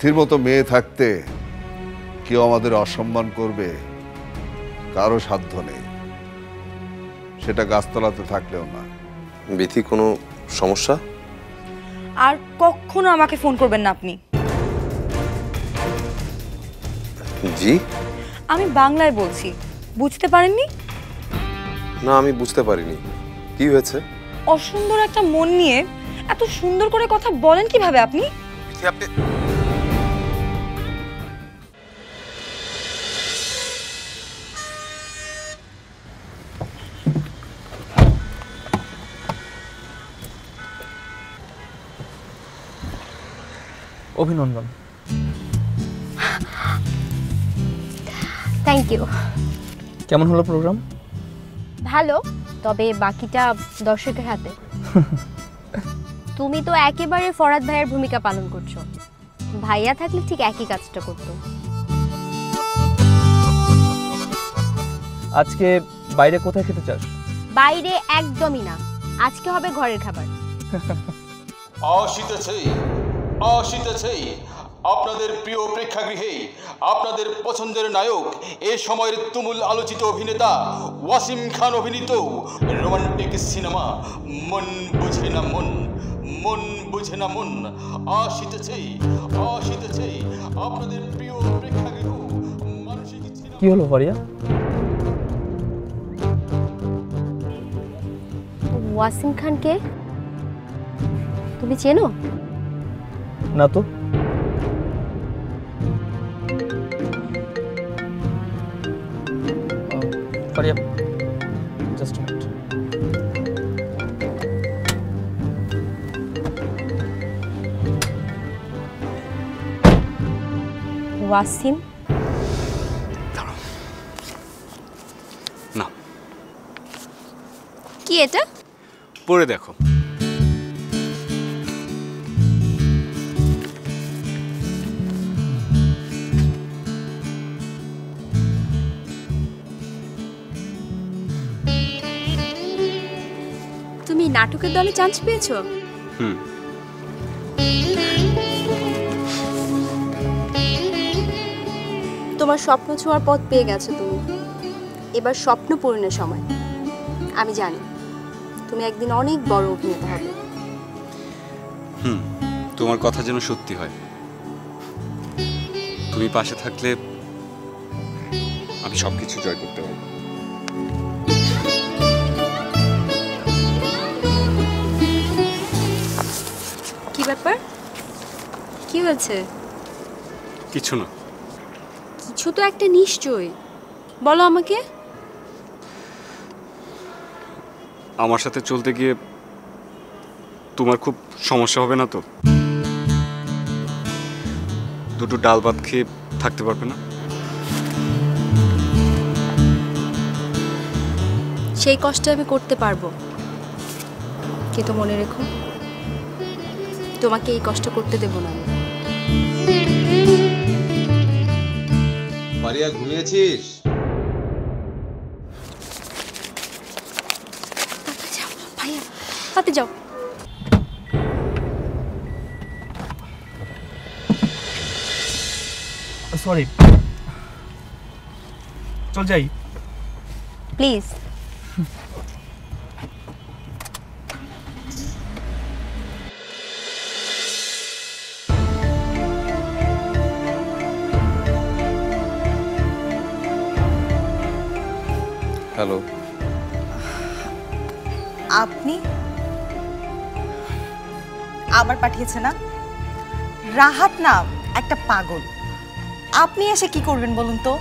বিথির মতো মেয়ে থাকতে কেউ আমাদের অসম্মান করবে কারো সাধ্য নেই, সেটা গাছতলাতে থাকলেও না। বিথি কোনো সমস্যা? আর কখনো আমাকে ফোন করবেন না আপনি। জি? আমি বাংলায় বলছি, বুঝতে পারেননি? না, আমি বুঝতে পারিনি। কি হয়েছে? অসুন্দর একটা মন নিয়ে এত সুন্দর করে কথা বলেন কিভাবে আপনি? বিথি, আপনি অভিনন্দন। Thank you. কেমন হলো প্রোগ্রাম? ভালো, তবে বাকিটা দর্শকের হাতে। তুমি তো একেবারে ফরাদ ভাইয়ের ভূমিকা পালন করছো। ভাইয়া থাকলে ঠিক একই কাজটা করতো। আজকে বাইরে কোথায় খেতে চাস? বাইরে একদমই না, আজকে হবে ঘরের খাবার। আসিতেছে আপনাদের প্রিয় প্রেক্ষাগৃহে আপনাদের পছন্দের নায়ক, এ সময়ের তুমুল আলোচিত অভিনেতা ওয়াসিম খান অভিনীত রোমান্টিক সিনেমা মন বুঝে না মন, মন বুঝে না মন। আসিতেছে আপনাদের প্রিয় প্রেক্ষাগৃহ মানসিক। কি হলো ফারিয়া? ওয়াসিম খানকে তুমি চেনো? না তো। Faria, just minute. ওয়াসিম? না, কি এটা? পড়ে দেখো। তুমি নাটকের দলে চান্স পেয়েছো? তোমার স্বপ্ন ছোঁয়ার পথ পেয়ে গেছো তুমি। এবার স্বপ্ন পূরণের সময়। আমি জানি তুমি একদিন অনেক বড় অভিনেতা হবে। তোমার কথা যেন সত্যি হয়। তুমি পাশে থাকলে আমি সবকিছু জয় করতে পারবো। কি ব্যাপার? কি হয়েছে? কিছু না। কিছু তো একটা নিশ্চয়, বলো আমাকে। আমার সাথে চলতে গিয়ে তোমার খুব সমস্যা হবে না তো? দুটো ডাল ভাত খেয়ে থাকতে পারবে না? সেই কষ্ট আমি করতে পারবো, কিন্তু মনে রেখো তোমাকে এই কষ্ট করতে দেব না আমি। ফারিয়া, ঘুমিয়েছিস? ভাইয়া তাতে যাও। সরি, চল যাই প্লিজ। হ্যালো। আপনি আবার পাঠিয়েছে না? রাহাত না একটা পাগল। আপনি এসে কি করবেন বলুন তো?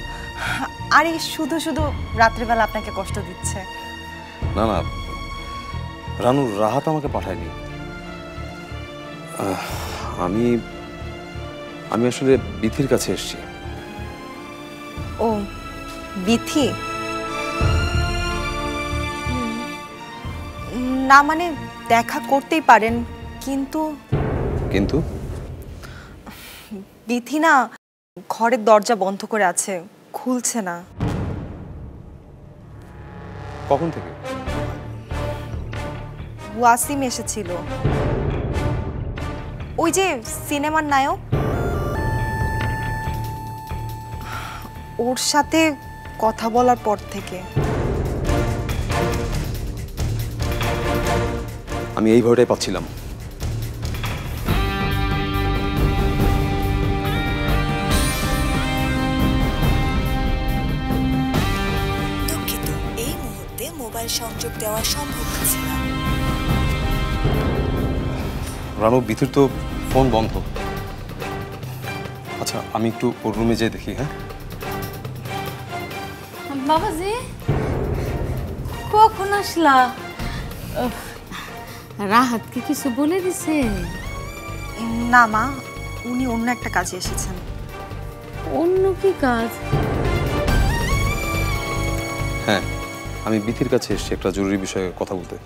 আরে শুধু শুধু রাত্রিবেলা আপনাকে কষ্ট দিচ্ছে। না না রানু, রাহাত আমাকে পাঠায়নি। আমি আমি আসলে বিথির কাছে এসেছি। ও, বিথি? না মানে দেখা করতেই পারেন, কিন্তু কিন্তু বিথি না ঘরের দরজা বন্ধ করে আছে, খুলছে না। কখন থেকে? ওয়াসিম এসেছিল, ওই যে সিনেমার নায়ক। ওর সাথে কথা বলার পর থেকে। আমি এই ভয়টাই পাচ্ছিলাম। দুঃখিত, এই মুহূর্তে মোবাইল সংযোগ দেওয়া সম্ভব হচ্ছে না। রানু, বিথির তো ফোন বন্ধ। আচ্ছা, আমি একটু ওর রুমে যেয়ে দেখি। হ্যাঁ বাবাজি, কখন আসলা? রাহাতকে কিছু বলে দিছে? না মা, উনি অন্য একটা কাজে এসেছেন। অন্য কি কাজ? হ্যাঁ, আমি বিথির কাছে এসেছি একটা জরুরি বিষয়ে কথা বলতে।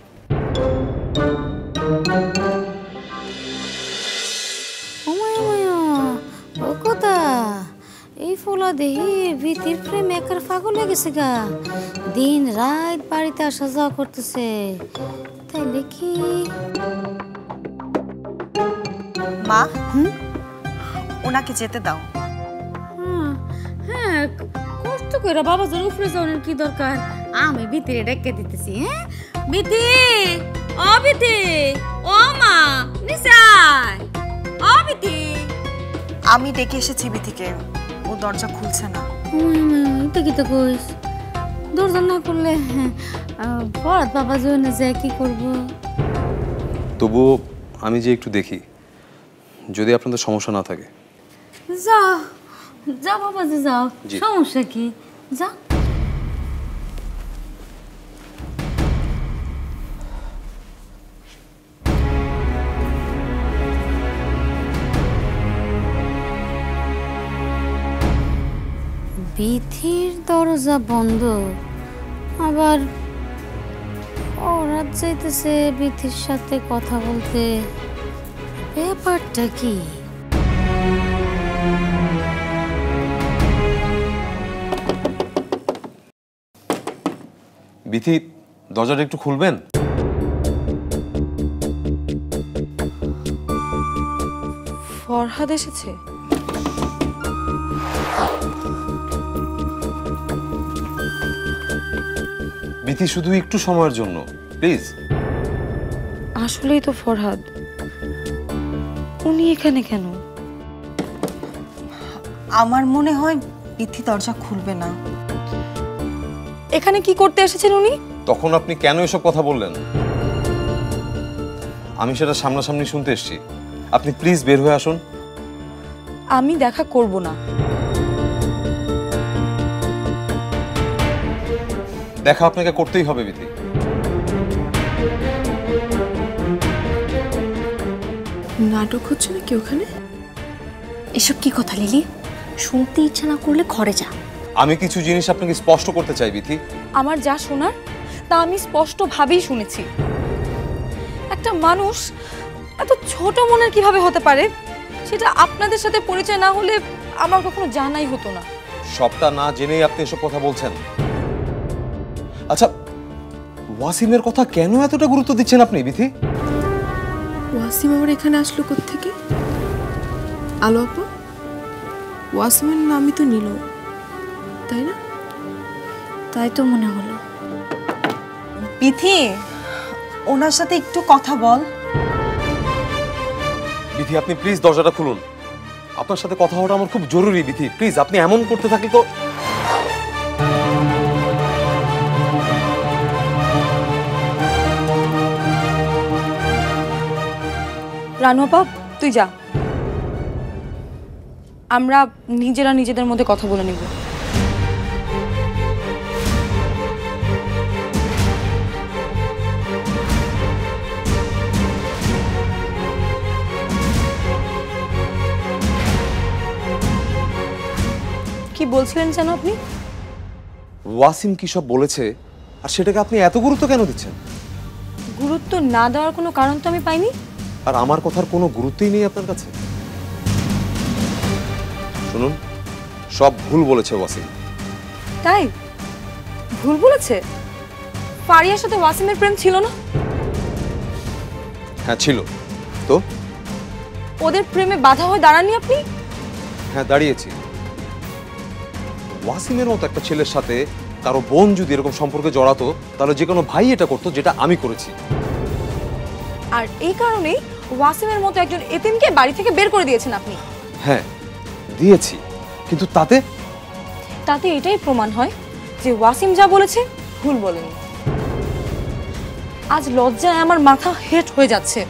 ও কথা, এই ফোলা দেহি বিথির প্রেম একার পাগল হয়ে গেছে গা। দিন রাত বাড়িতে আসা যাওয়া করতেছে। তাইলে কি মা, ওনাকে যেতে দাও। হ্যাঁ, কষ্ট করে বাবা জোর উপরে যাওয়ার কি দরকার? আমি ভিতরে ডেকে দিতেছি। হ্যাঁ বিথি, ও বিথি, ও মা নিশাই, ও বিথি। আমি ডেকে এসেছি বিথিকে, ও দরজা খুলছে না। এটা কি তো কইস? দরজা না করলে ফরাদ বাবা জন্য যায় কি করব? তবুও আমি যে একটু দেখি, যদি আপনাদের সমস্যা না থাকে। যাও যাও বাবাজি, যাও, জি। সমস্যা কি? যা। বিথির দরজা বন্ধ, আবার ওরা যাইতেছে বিথির সাথে কথা বলতে। ব্যাপারটা কি? বিথি, দরজাটা একটু খুলবেন? ফরহাদ এসেছে? বিথি, শুধু একটু সময়ের জন্য প্লিজ। আসলেই তো ফরহাদ। উনি এখানে কেন? আমার মনে হয় বিথি দরজা খুলবে না। এখানে কি করতে এসেছেন উনি? তখন আপনি কেন এসব কথা বললেন? আমি সেটা সামনাসামনি শুনতে এসেছি। আপনি প্লিজ বের হয়ে আসুন। আমি দেখা করব না। দেখা আপনাকে করতেই হবে বিথি। নাটক হচ্ছে নাকি ওখানে? এসব কি কথা লিলি? শুনতে ইচ্ছা না করলে ঘরে যা। আমি কিছু জিনিস আপনাকে স্পষ্ট করতে চাই বিথি। আমার যা শোনার তা আমি স্পষ্টভাবেই শুনেছি। একটা মানুষ এত ছোট মনের কিভাবে হতে পারে, সেটা আপনাদের সাথে পরিচয় না হলে আমার কখনো জানাই হতো না। সবটা না জেনেই আপনি এসব কথা বলছেন। আচ্ছা, ওয়াসিমের কথা কেন এতটা গুরুত্ব দিচ্ছেন আপনি বিথি? ওয়াসিম আবার এখানে আসলো কোত্থেকে? আলো আপা, ওয়াসিমের নামই তো নিল, তাই না? তাই তো মনে হলো। বিথি, ওনার সাথে একটু কথা বল। বিথি, আপনি প্লিজ দরজাটা খুলুন। আপনার সাথে কথা হওয়াটা আমার খুব জরুরি বিথি। প্লিজ, আপনি এমন করতে থাকলে তো। রানু আপা, তুই যা, আমরা নিজেরা নিজেদের মধ্যে কথা বলে নিব। কি বলছিলেন যেন আপনি? ওয়াসিম কি সব বলেছে, আর সেটাকে আপনি এত গুরুত্ব কেন দিচ্ছেন? গুরুত্ব না দেওয়ার কোনো কারণ তো আমি পাইনি। আর আমার কথার কোনো গুরুত্বই নেই আপনার কাছে? শুনুন, সব ভুল বলেছে ওয়াসিম। তাই? ভুল বলেছে? ফারিয়ার সাথে ওয়াসিমের প্রেম ছিল না? হ্যাঁ ছিল তো। ওদের প্রেমে বাধা হয়ে দাঁড়াননি আপনি? হ্যাঁ দাঁড়িয়েছি, ওয়াসিমের মতো একটা ছেলের সাথে কারো বোন যদি এরকম সম্পর্কে জড়াতো তাহলে যে কোনো ভাই এটা করতো, যেটা আমি করেছি। আর এই কারণেই ওয়াসিমের মতো একজন এতিমকে বাড়ি থেকে বের করে দিয়েছেন আপনি। হ্যাঁ দিয়েছি, কিন্তু তাতে তাতে এটাই প্রমাণ হয় যে ওয়াসিম যা বলেছে ভুল বলেনি। আজ লজ্জায় আমার মাথা হেট হয়ে যাচ্ছে।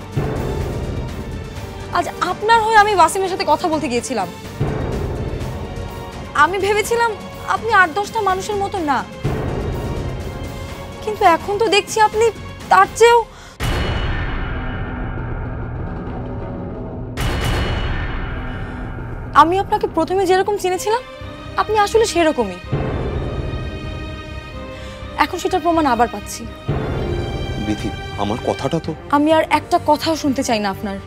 আজ আপনার হয়ে আমি ওয়াসিমের সাথে কথা বলতে গিয়েছিলাম। আমি ভেবেছিলাম আপনি 8-10টা মানুষের মতো না, কিন্তু এখন তো দেখছি আপনি তার চেয়েও। আমি আপনাকে প্রথমে যেরকম চিনেছিলাম আপনি আসলে সেরকমই। এখন সেটার প্রমাণ আবার পাচ্ছি। বিথি, আমার কথাটা তো। আমি আর একটা কথাও শুনতে চাই না আপনার।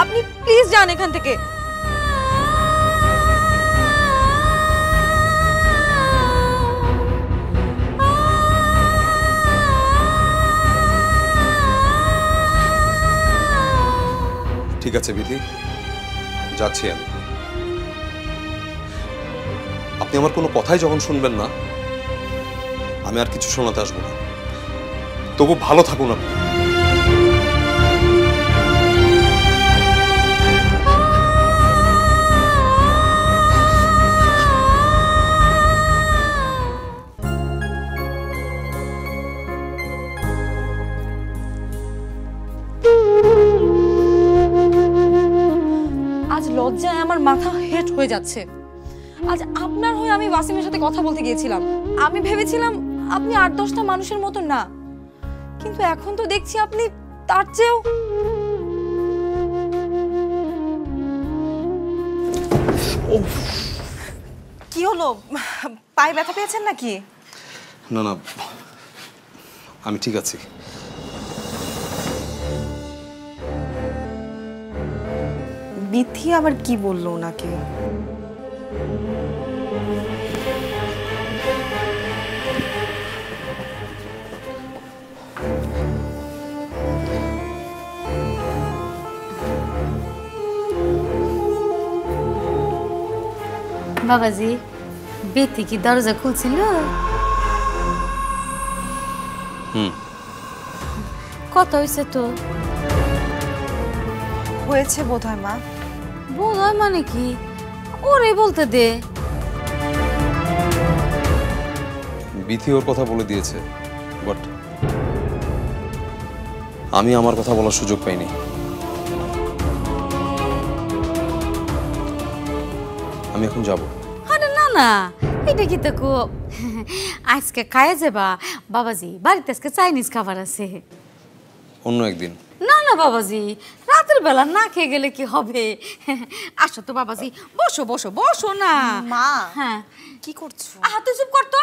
আপনি প্লিজ যান এখান থেকে। ঠিক আছে বিথি, যাচ্ছি আমি। আপনি আমার কোনো কথাই যখন শুনবেন না, আমি আর কিছু শোনাতে আসবো না। তবু ভালো থাকুন আপনি। আজ লজ্জায় আমার মাথা হেট হয়ে যাচ্ছে। আজ আপনার হয়ে আমি ওয়াসিমের সাথে কথা বলতে গিয়েছিলাম। আমি ভেবেছিলাম আপনি 8-10টা মানুষের মতো না, কিন্তু এখন তো দেখছি আপনি তার চেয়েও। কি হলো, পায়ে ব্যথা পেয়েছেন নাকি? না না, আমি ঠিক আছি। বিথি আবার কি বললো ওনাকে? বাবাজি, বেতি কি দরজা খুলছিল? কত হয়েছে তো? হয়েছে বোধহয় মা। বোধহয় মানে কি? ওরে বলতে দে। বিথি ওর কথা বলে দিয়েছে, বাট আমি আমার কথা বলার সুযোগ পাইনি। আমি এখন যাব। আরে না না, এটা কি তো আজকে খায় যাবা বাবাজি? বাড়িতে আজকে চাইনিজ খাবার আছে। অন্য একদিন। না না বাবাজি, রাতের বেলা না খেয়ে গেলে কি হবে? আসো তো বাবাজি, বসো বসো বসো না। মা, হ্যাঁ কি করছো? তুই চুপ কর তো।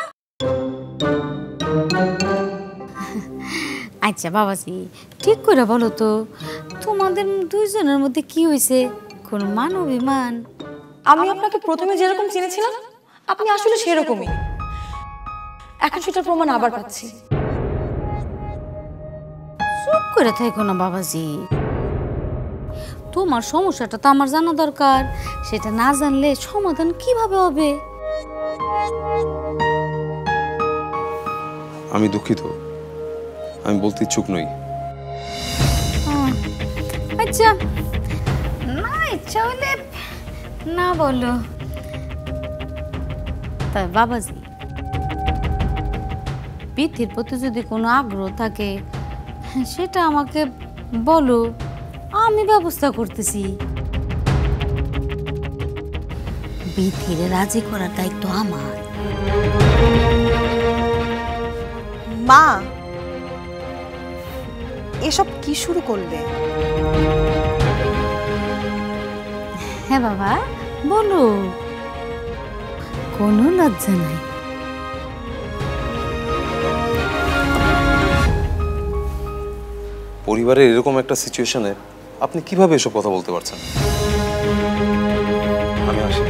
আচ্ছা বাবাজি, ঠিক করে বলো তো, তোমাদের দুইজনের মধ্যে কি হয়েছে? কোন মান অভিমান? আমি আপনাকে প্রথমে যেরকম চিনেছিলাম আপনি আসলে সেরকমই। এখন সেটার প্রমাণ আবার পাচ্ছি। চুপ করে থাকো না বাবাজি, তোমার সমস্যাটা তো আমার জানা দরকার। সেটা না জানলে সমাধান কিভাবে হবে? আমি দুঃখিত, আমি বলতে ইচ্ছুক নই। আচ্ছা, না ইচ্ছা হলে না বলো। তাই বাবাজি, বিথির প্রতি যদি কোনো আগ্রহ থাকে সেটা আমাকে বলো, আমি ব্যবস্থা করতেছি। বিথির রাজি করার দায়িত্ব আমার। মা, এসব কি শুরু করলে? হ্যাঁ বাবা, বলো, কোনো লজ্জা নাই। পরিবারের এরকম একটা সিচুয়েশনে আপনি কিভাবে এসব কথা বলতে পারছেন? আমি আসি।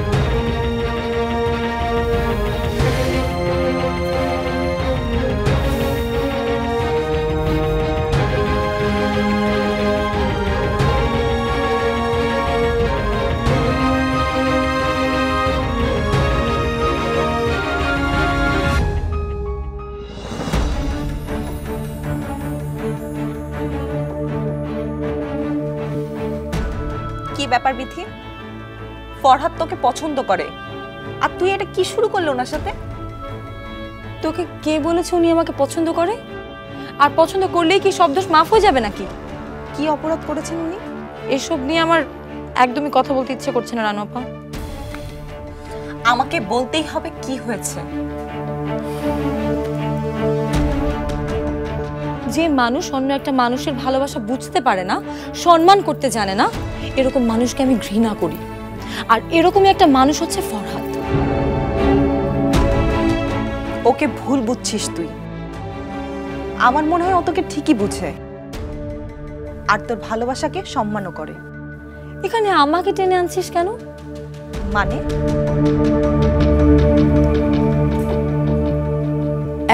ব্যাপার বিথি? ফরহাদ তোকে পছন্দ করে, আর তুই এটা কি শুরু করলো ওনার সাথে? তোকে কে বলেছে উনি আমাকে পছন্দ করে? আর পছন্দ করলেই কি সব দোষ মাফ হয়ে যাবে নাকি? কি অপরাধ করেছেন উনি? এসব নিয়ে আমার একদমই কথা বলতে ইচ্ছে করছে না রানু আপা। আমাকে বলতেই হবে কি হয়েছে। যে মানুষ অন্য একটা মানুষের ভালোবাসা বুঝতে পারে না, সম্মান করতে জানে না, এরকম মানুষকে আমি ঘৃণা করি। আর এরকমই একটা মানুষ হচ্ছে ফরহাদ। ওকে ভুল বুঝছিস তুই। আমার মনে হয় ও তোকে ঠিকই বুঝে, আর তোর ভালোবাসাকে সম্মানও করে। এখানে আমাকে টেনে আনছিস কেন? মানে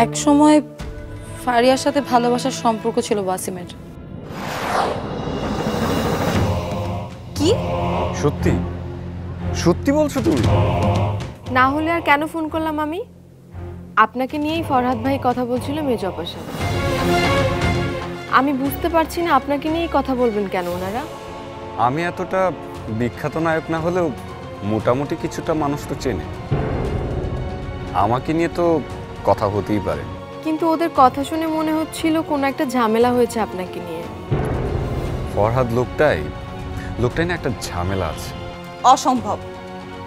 এক সময় ফারিয়ার সাথে ভালোবাসার সম্পর্ক ছিল ওয়াসিমের। কি? সত্যি সত্যি বলছো তুমি? না হলে আর কেন ফোন করলাম আমি? আপনাকে নিয়েই ফরহাদ ভাই কথা বলছিল মেজো আপার সাথে। আমি বুঝতে পারছি না আপনাকে নিয়েই কথা বলবেন কেন ওনারা। আমি এতটা বিখ্যাত নায়ক না হলেও মোটামুটি কিছুটা মানুষ তো চেনে, আমাকে নিয়ে তো কথা হতেই পারে। কিন্তু ওদের কথা শুনে মনে হচ্ছিল কোনো একটা ঝামেলা হয়েছে আপনাকে নিয়ে। ফরহাদ লোকটাই না একটা ঝামেলা আছে। অসম্ভব,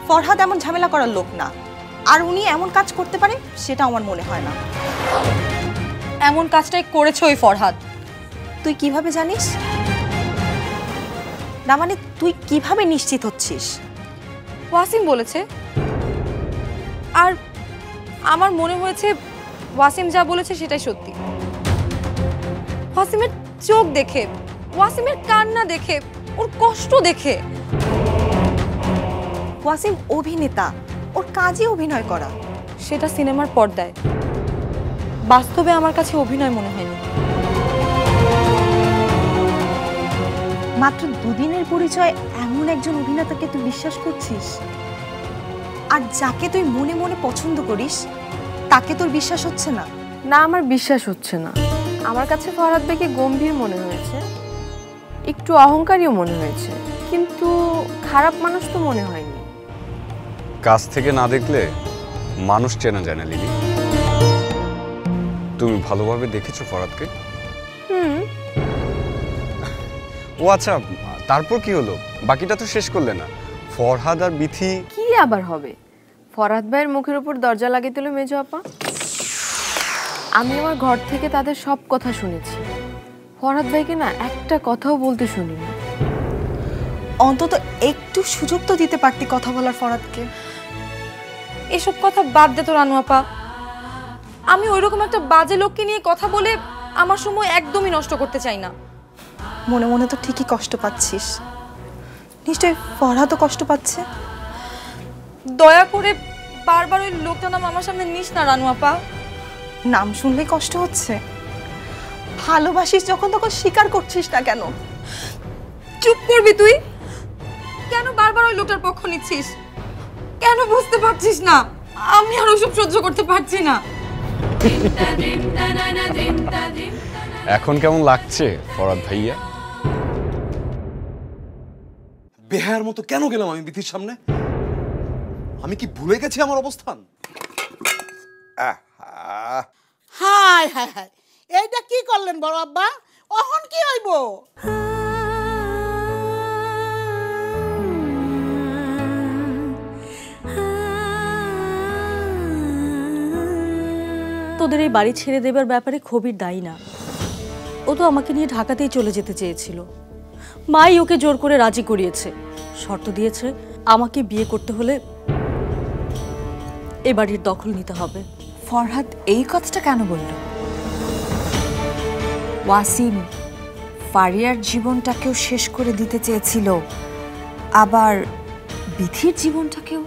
ফরহাদ এমন ঝামেলা করার লোক না। আর উনি এমন কাজ করতে পারে সেটা আমার মনে হয় না। এমন কাজটাই করেছে ওই ফরহাদ। তুই কিভাবে জানিস? না মানে তুই কিভাবে নিশ্চিত হচ্ছিস? ওয়াসিম বলেছে, আর আমার মনে হয়েছে ওয়াসিম যা বলেছে সেটাই সত্যি। ওয়াসিমের চোখ দেখে, ওয়াসিমের কান্না দেখে, ওর কষ্ট দেখে। ওয়াসিম অভিনেতা, ওর কাজই অভিনয় করা। সেটা সিনেমার পর্দায়, বাস্তবে আমার কাছে অভিনয় মনে হয়নি। মাত্র দুদিনের পরিচয় এমন একজন অভিনেতাকে তুই বিশ্বাস করছিস? আর যাকে তুই মনে মনে পছন্দ করিস তাকে তোর বিশ্বাস হচ্ছে না? না, আমার বিশ্বাস হচ্ছে না। আমার কাছে ফরহাদ ভাইকে গম্ভীর মনে হয়েছে, একটু অহংকারীও মনে হয়েছে, কিন্তু খারাপ মানুষ তো মনে হয়নি। কাছ থেকে না দেখলে মানুষ চেনা যায় না লিলি। তুমি ভালোভাবে দেখেছো ফরহাদকে? ও আচ্ছা, তারপর কি হলো? বাকিটা তো শেষ করলে না। ফরহাদ আর বিথি কি আবার হবে? ফরহাদ ভাইয়ের মুখের উপর দরজা লাগিয়ে দিল মেজো আপা। আমি আমার ঘর থেকে তাদের সব কথা শুনেছি। ফরহাদ ভাইকে না একটা কথাও বলতে শুনিনি। অন্তত একটু সুযোগ তো দিতে পারতি কথা বলার ফরহাদকে। এসব কথা বাদ দে তো রানু আপা। আমি ওইরকম একটা বাজে লোককে নিয়ে কথা বলে আমার সময় একদমই নষ্ট করতে চাই না। মনে মনে তো ঠিকই কষ্ট পাচ্ছিস, নিশ্চয়ই ফরহাদও কষ্ট পাচ্ছে। দয়া করে বারবার ওই লোকটার নাম আমার সামনে নিস না রানু আপা। নাম শুনলেই কষ্ট হচ্ছে। ভালোবাসিস যখন তখন স্বীকার করছিস না কেন? চুপ করবি তুই? কেন বারবার ওই লোকটার পক্ষ নিচ্ছিস? কেন বুঝতে পারছিস না? আমি আর ওসব সহ্য করতে পারছি না। এখন কেমন লাগছে ফরহাদ ভাইয়া? বেহায়ার মতো কেন গেলাম আমি বিথির সামনে? আমি কি ভুলে গেছি আমার অবস্থান? হায় হায় হায়, এইটা কি করলেন বড় আব্বা? অহন কি হইব? তোদের এই বাড়ি ছেড়ে দেবার ব্যাপারে খবির দায়ী না। ও তো আমাকে নিয়ে ঢাকাতেই চলে যেতে চেয়েছিল। মাই ওকে জোর করে রাজি করিয়েছে, শর্ত দিয়েছে আমাকে বিয়ে করতে হলে এ বাড়ির দখল নিতে হবে। ফরহাদ এই কথাটা কেন বলল? ওয়াসিম ফারিয়ার জীবনটাকেও শেষ করে দিতে চেয়েছিল, আবার বিথির জীবনটাকেও।